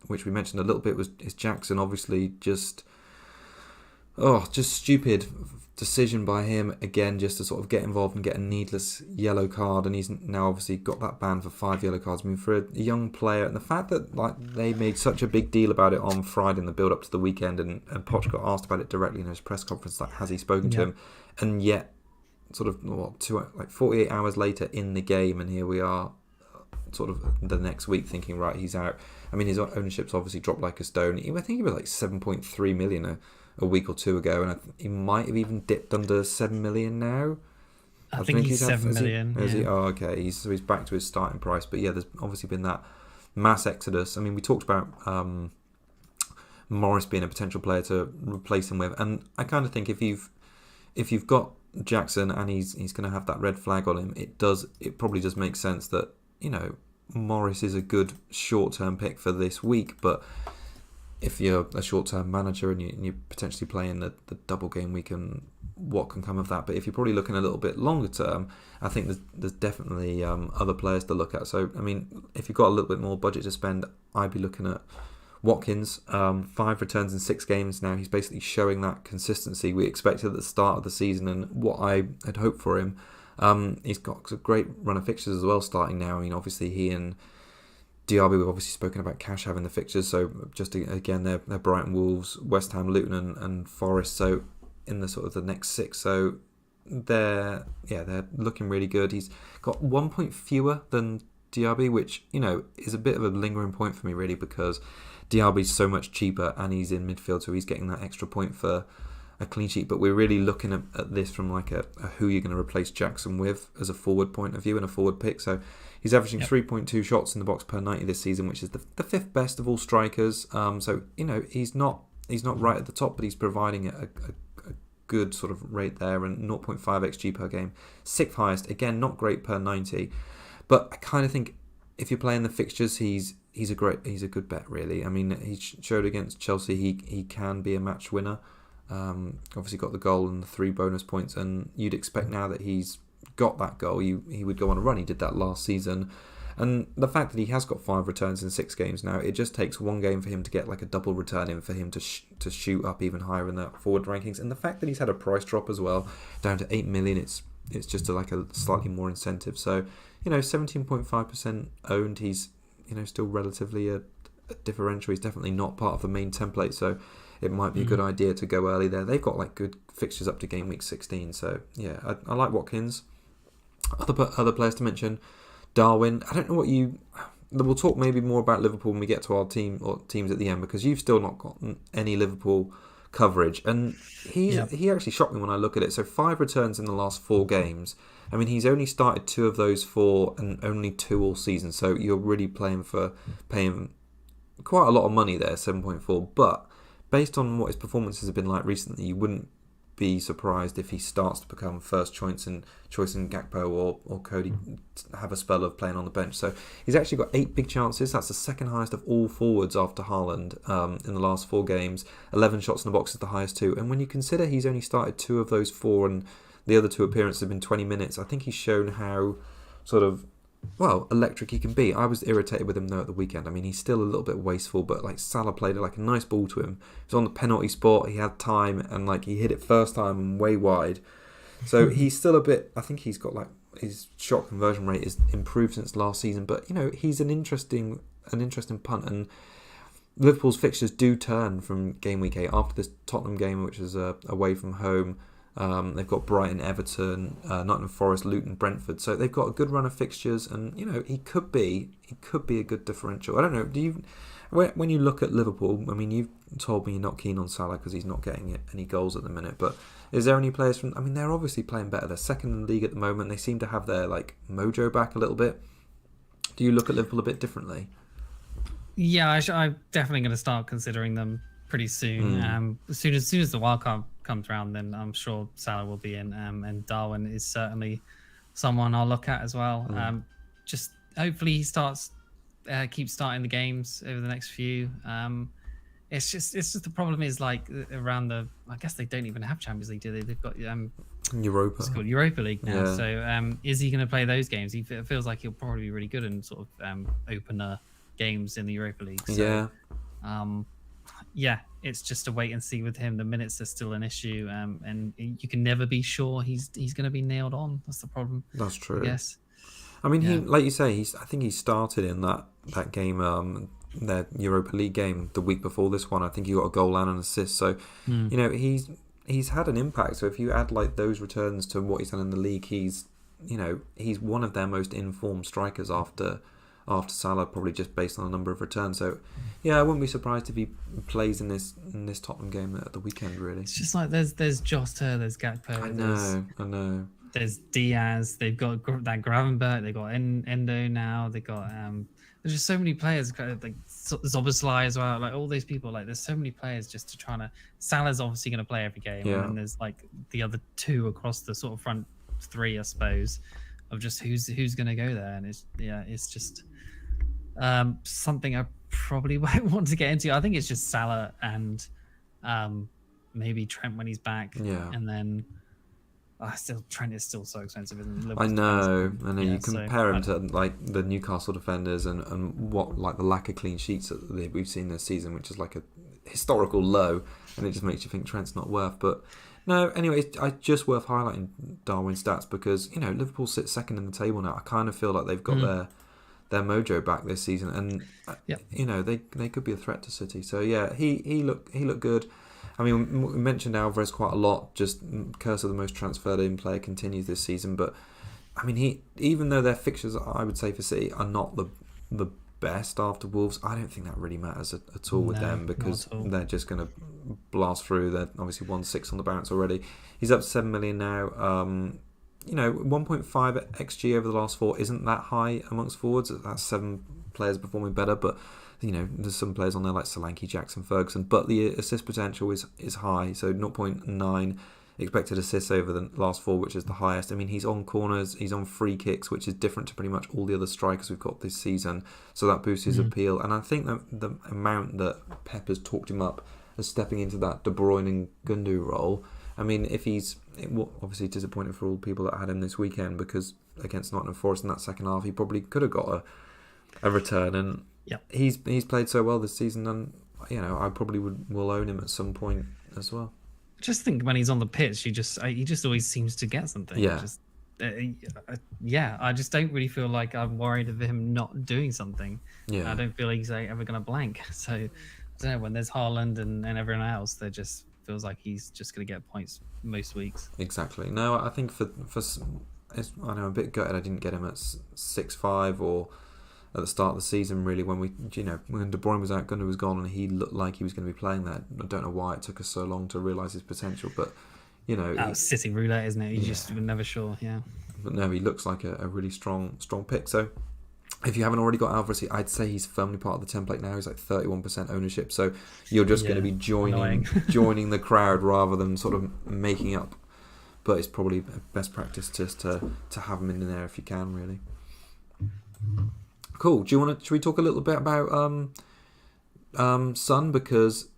which we mentioned a little bit, is Jackson. Obviously, just stupid decision by him again, just to sort of get involved and get a needless yellow card, and he's now obviously got that ban for 5 yellow cards. I mean, for a young player, and the fact that like they made such a big deal about it on Friday in the build up to the weekend, and Poch got asked about it directly in his press conference, like has he spoken to him, and yet sort of 48 hours later in the game, and here we are sort of the next week thinking, right, he's out. I mean, his ownership's obviously dropped like a stone. I think he was like 7.3 million a week or two ago, and he might have even dipped under 7 million now. I think he's 7 million. Is he? Oh, okay. He's back to his starting price. But yeah, there's obviously been that mass exodus. I mean, we talked about Morris being a potential player to replace him with, and I kind of think if you've got Jackson and he's going to have that red flag on him, it probably does make sense that, you know, Morris is a good short-term pick for this week, but if you're a short-term manager and you're potentially playing the double game week, and what can come of that. But if you're probably looking a little bit longer term, I think there's definitely other players to look at. So, I mean, if you've got a little bit more budget to spend, I'd be looking at Watkins. 5 returns in 6 games now. He's basically showing that consistency we expected at the start of the season and what I had hoped for him. He's got a great run of fixtures as well starting now. I mean, obviously he and Diaby, we've obviously spoken about Cash having the fixtures, so just again they're Brighton, Wolves, West Ham, Luton and Forest, so in the sort of the next 6, so they're looking really good. He's got 1 point fewer than Diaby, which, you know, is a bit of a lingering point for me really, because Diaby's so much cheaper and he's in midfield, so he's getting that extra point for a clean sheet. But we're really looking at this from like a who you're going to replace Jackson with as a forward point of view and a forward pick. So he's averaging 3.2 shots in the box per 90 this season, which is the 5th best of all strikers. So, you know, he's not right at the top, but he's providing a good sort of rate there, and 0.5 xG per game, 6th highest. Again, not great per 90, but I kind of think if you're playing the fixtures, he's a good bet really. I mean, he showed against Chelsea he can be a match winner. Obviously got the goal and the 3 bonus points, and you'd expect now that he's got that goal, he would go on a run. He did that last season, and the fact that he has got 5 returns in 6 games now, it just takes one game for him to get like a double return in for him to shoot up even higher in the forward rankings. And the fact that he's had a price drop as well, down to 8 million, it's just like a slightly more incentive. So, you know, 17.5% owned, he's, you know, still relatively a differential. He's definitely not part of the main template, so it might be a good idea to go early there. They've got like good fixtures up to game week 16, so yeah, I like Watkins. Other players to mention, Darwin. I don't know what we'll talk maybe more about Liverpool when we get to our teams at the end, because you've still not gotten any Liverpool coverage, and he actually shocked me when I look at it. So 5 returns in the last 4 games. I mean, he's only started 2 of those 4 and only 2 all season, so you're really paying quite a lot of money there, 7.4. But based on what his performances have been like recently, you wouldn't be surprised if he starts to become first choice in Gakpo or Cody have a spell of playing on the bench. So he's actually got 8 big chances. That's the second highest of all forwards after Haaland in the last 4 games. 11 shots in the box is the highest too. And when you consider he's only started 2 of those 4 and the other 2 appearances have been 20 minutes, I think he's shown how sort of electric he can be. I was irritated with him though at the weekend. I mean, he's still a little bit wasteful, but like Salah played like a nice ball to him. He was on the penalty spot, he had time, and like he hit it first time and way wide. So he's still a bit, I think he's got like his shot conversion rate is improved since last season, but you know, he's an interesting punt. And Liverpool's fixtures do turn from game week 8 after this Tottenham game, which is away from home. They've got Brighton, Everton, Nottingham Forest, Luton, Brentford. So they've got a good run of fixtures, and you know, he could be a good differential. I don't know. When you look at Liverpool, I mean, you've told me you're not keen on Salah because he's not getting any goals at the minute. But is there any players from? I mean, they're obviously playing better. They're second in the league at the moment. They seem to have their like mojo back a little bit. Do you look at Liverpool a bit differently? Yeah, I'm definitely going to start considering them pretty soon. As soon as the wild card comes around, then I'm sure Salah will be in, and Darwin is certainly someone I'll look at as well. Just hopefully he keeps starting the games over the next few. It's just the problem is like around I guess they don't even have Champions League, do they? They've got Europa. It's called Europa League now. Yeah. So is he going to play those games? It feels like he'll probably be really good in sort of opener games in the Europa League. So, yeah. Yeah, it's just a wait and see with him. The minutes are still an issue, and you can never be sure he's going to be nailed on. That's the problem. That's true. I guess. I mean, he, Yeah. like you say, I think he started in that game, their Europa League game the week before this one. I think he got a goal and an assist. So, you know, he's had an impact. So if you add like those returns to what he's done in the league, he's one of their most informed strikers after Salah, probably just based on the number of returns. So, yeah, I wouldn't be surprised if he plays in this Tottenham game at the weekend. Really, it's just like there's Jota, there's Gakpo, I know. There's Diaz. They've got that Gravenberch. They've got Endo now. They got there's just so many players like Zoboslai as well. Like all these people. Like there's so many players just to try to. Salah's obviously going to play every game, and then there's like the other two across the sort of front three, I suppose, of just who's going to go there. And it's just something I probably won't want to get into. I think it's just Salah and maybe Trent when he's back. Yeah, and then. Trent is still so expensive, isn't it? I know. Yeah, you compare him to like the Newcastle defenders and what like the lack of clean sheets that we've seen this season, which is like a historical low, and it just makes you think Trent's not worth. But no, anyway, it's just worth highlighting Darwin's stats because Liverpool sit second in the table now. I kind of feel like they've got their mojo back this season, and they could be a threat to City. So yeah, he looked good. I mean, we mentioned Alvarez quite a lot. Just curse of the most transferred in player continues this season. But I mean, even though their fixtures, I would say for City, are not the best after Wolves, I don't think that really matters at all with them because they're just going to blast through. They're obviously 1-6 on the bounce already. He's up to 7 million now. 1.5 XG over the last 4 isn't that high amongst forwards. That's 7 players performing better, but. There's some players on there like Solanke, Jackson, Ferguson, but the assist potential is high, so 0.9 expected assists over the last 4, which is the highest. I mean, he's on corners, he's on free kicks, which is different to pretty much all the other strikers we've got this season, so that boosts his appeal. And I think that the amount that Pep has talked him up as stepping into that De Bruyne and Gundogan role, I mean, if he's obviously disappointing for all the people that had him this weekend because against Nottingham Forest in that second half, he probably could have got a return. And he's played so well this season, and I probably will own him at some point as well. Just think when he's on the pitch, he just always seems to get something. I just don't really feel like I'm worried of him not doing something. I don't feel like he's ever going to blank. So I don't know, when there's Haaland and everyone else, there just feels like he's just going to get points most weeks. Exactly. No, I think for I know I'm a bit gutted I didn't get him at 6.5 or at the start of the season, really, when when De Bruyne was out, Gundogan was gone, and he looked like he was going to be playing that. I don't know why it took us so long to realise his potential, but that was City roulette, isn't it? You just were never sure, But no, he looks like a really strong pick. So if you haven't already got Alvarez, I'd say he's firmly part of the template now. He's like 31% ownership, so you're just going to be joining the crowd rather than sort of making up. But it's probably best practice just to have him in there if you can, really. Cool. Should we talk a little bit about Son, because